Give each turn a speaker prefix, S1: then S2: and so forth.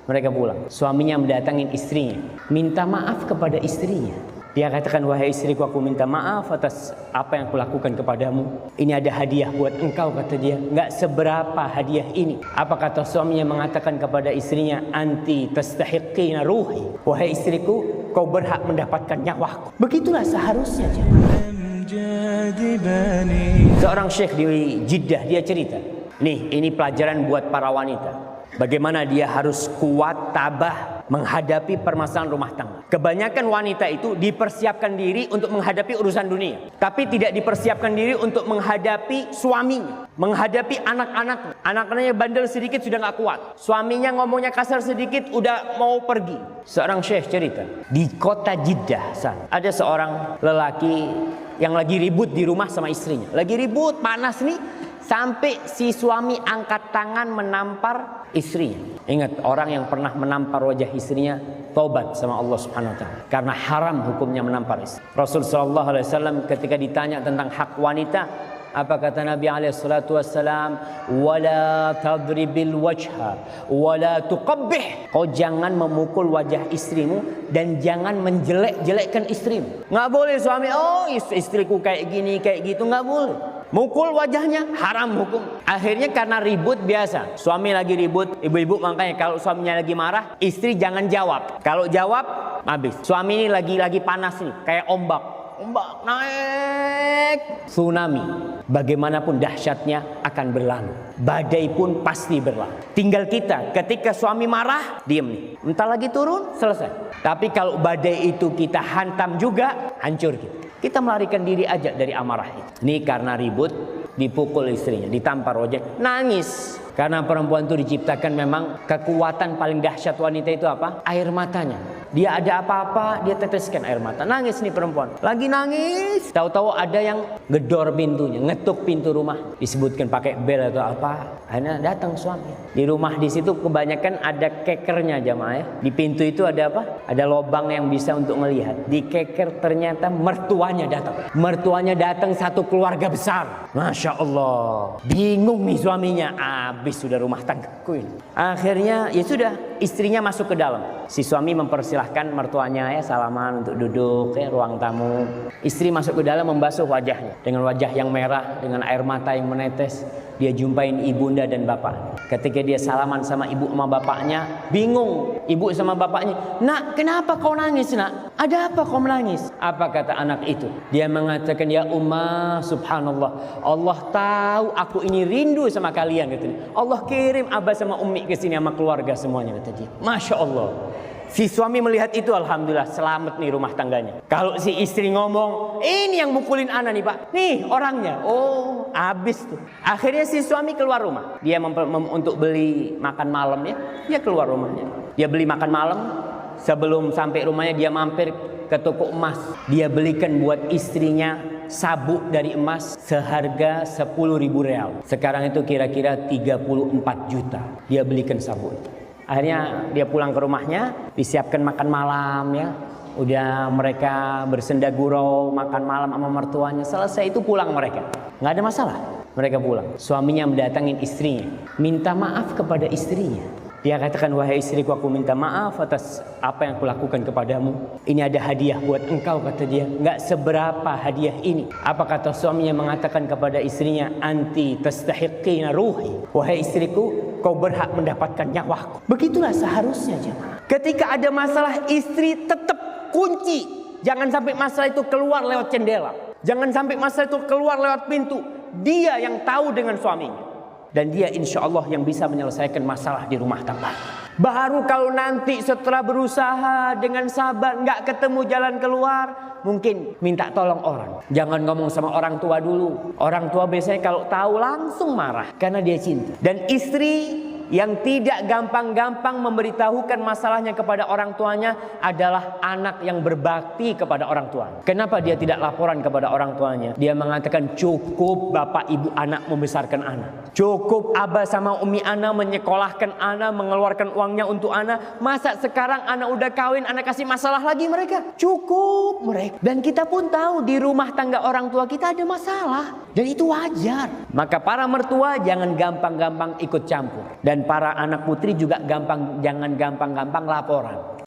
S1: Mereka pulang. Suaminya mendatangin istrinya, minta maaf kepada istrinya. Dia katakan, wahai istriku, aku minta maaf atas apa yang kulakukan kepadamu. Ini ada hadiah buat engkau, kata dia. Nggak seberapa hadiah ini. Apa kata suaminya mengatakan kepada istrinya, anti tastahiqina ruhi. Wahai istriku, kau berhak mendapatkan nyawaku. Begitulah seharusnya. Seorang syekh di Jeddah, dia cerita. Nih, ini pelajaran buat para wanita. Bagaimana dia harus kuat, tabah menghadapi permasalahan rumah tangga. Kebanyakan wanita itu dipersiapkan diri untuk menghadapi urusan dunia, tapi tidak dipersiapkan diri untuk menghadapi suaminya, menghadapi anak-anaknya. Anak-anaknya bandel sedikit sudah gak kuat. Suaminya ngomongnya kasar sedikit udah mau pergi. Seorang syekh cerita, di kota Jeddah sana, ada seorang lelaki yang lagi ribut di rumah sama istrinya. Lagi ribut, panas nih. Sampai si suami angkat tangan menampar istrinya. Ingat, orang yang pernah menampar wajah istrinya taubat sama Allah Subhanahu wa taala. Karena haram hukumnya menampar istri. Rasul sallallahu alaihi wasallam ketika ditanya tentang hak wanita, apa kata Nabi alaihi salatu wasallam? Wala tadribil wajha wala tuqabbih. Kau jangan memukul wajah istrimu dan jangan menjelek-jelekkan istrimu. Nggak boleh suami, oh istriku kayak gini kayak gitu, nggak boleh. Mukul wajahnya haram hukum. Akhirnya karena ribut biasa. Suami lagi ribut, ibu-ibu makanya kalau suaminya lagi marah, istri jangan jawab. Kalau jawab, habis. Suami ini lagi panas nih, kayak ombak. Ombak naik, tsunami. Bagaimanapun dahsyatnya akan berlalu. Badai pun pasti berlalu. Tinggal kita ketika suami marah, diem nih. Entar lagi turun, selesai. Tapi kalau badai itu kita hantam juga, hancur kita. Kita melarikan diri aja dari amarah itu. Ini karena ribut, dipukul istrinya, ditampar wajah, nangis. Karena perempuan itu diciptakan memang kekuatan paling dahsyat wanita itu apa? Air matanya. Dia ada apa-apa, dia teteskan air mata. Nangis nih perempuan. Lagi nangis. Tahu-tahu ada yang gedor pintunya, ngetuk pintu rumah. Disebutkan pakai bel atau apa. Akhirnya datang suami. Di rumah di situ kebanyakan ada kekernya jamaah ya. Di pintu itu ada apa? Ada lubang yang bisa untuk melihat. Di keker ternyata mertuanya datang. Mertuanya datang satu keluarga besar. Masya Allah. Bingung nih suaminya. Habis sudah rumah tanggaku ini. Akhirnya ya sudah, istrinya masuk ke dalam. Si suami mempersilahkan mertuanya ya salaman untuk duduk ya ruang tamu. Istri masuk ke dalam membasuh wajahnya dengan wajah yang merah, dengan air mata yang menetes. Dia jumpain ibunda dan bapak. Ketika dia salaman sama ibu sama bapaknya, bingung ibu sama bapaknya. Nak, kenapa kau nangis nak? Ada apa kau menangis? Apa kata anak itu? Dia mengatakan, ya Ummah, subhanallah, Allah tahu aku ini rindu sama kalian katanya. Allah kirim abah sama umi ke sini sama keluarga semuanya kata dia. Masya Allah. Si suami melihat itu, alhamdulillah selamat nih rumah tangganya. Kalau si istri ngomong, ini yang mukulin anak nih pak, nih orangnya, oh habis tuh. Akhirnya si suami keluar rumah. Dia untuk beli makan malam ya, dia keluar rumahnya. Dia beli makan malam. Sebelum sampai rumahnya dia mampir ke toko emas. Dia belikan buat istrinya sabuk dari emas seharga 10.000 real. Sekarang itu kira-kira 34 juta. Dia belikan sabuk itu. Akhirnya dia pulang ke rumahnya, disiapkan makan malam ya. Udah mereka bersenda gurau makan malam sama mertuanya. Selesai itu pulang mereka. Nggak ada masalah. Mereka pulang. Suaminya mendatangin istrinya, minta maaf kepada istrinya. Dia katakan, wahai istriku, aku minta maaf atas apa yang kulakukan kepadamu. Ini ada hadiah buat engkau, kata dia. Nggak seberapa hadiah ini. Apa kata suaminya mengatakan kepada istrinya, anti tastahiqina ruhi. Wahai istriku, kau berhak mendapatkan nyawaku. Begitulah seharusnya jemaah. Ketika ada masalah, istri tetap kunci. Jangan sampai masalah itu keluar lewat jendela. Jangan sampai masalah itu keluar lewat pintu. Dia yang tahu dengan suaminya. Dan dia insya Allah yang bisa menyelesaikan masalah di rumah tangga. Baru kalau nanti setelah berusaha dengan sabar nggak ketemu jalan keluar, mungkin minta tolong orang. Jangan ngomong sama orang tua dulu. Orang tua biasanya kalau tahu langsung marah karena dia cinta. Dan istri yang tidak gampang-gampang memberitahukan masalahnya kepada orang tuanya adalah anak yang berbakti kepada orang tuanya. Kenapa dia tidak laporan kepada orang tuanya? Dia mengatakan cukup bapak ibu anak membesarkan anak. Cukup abah sama umi ana menyekolahkan ana, mengeluarkan uangnya untuk ana. Masa sekarang ana udah kawin, ana kasih masalah lagi mereka? Cukup mereka. Dan kita pun tahu di rumah tangga orang tua kita ada masalah. Dan itu wajar. Maka para mertua jangan gampang-gampang ikut campur. Dan para anak putri juga jangan gampang-gampang laporan.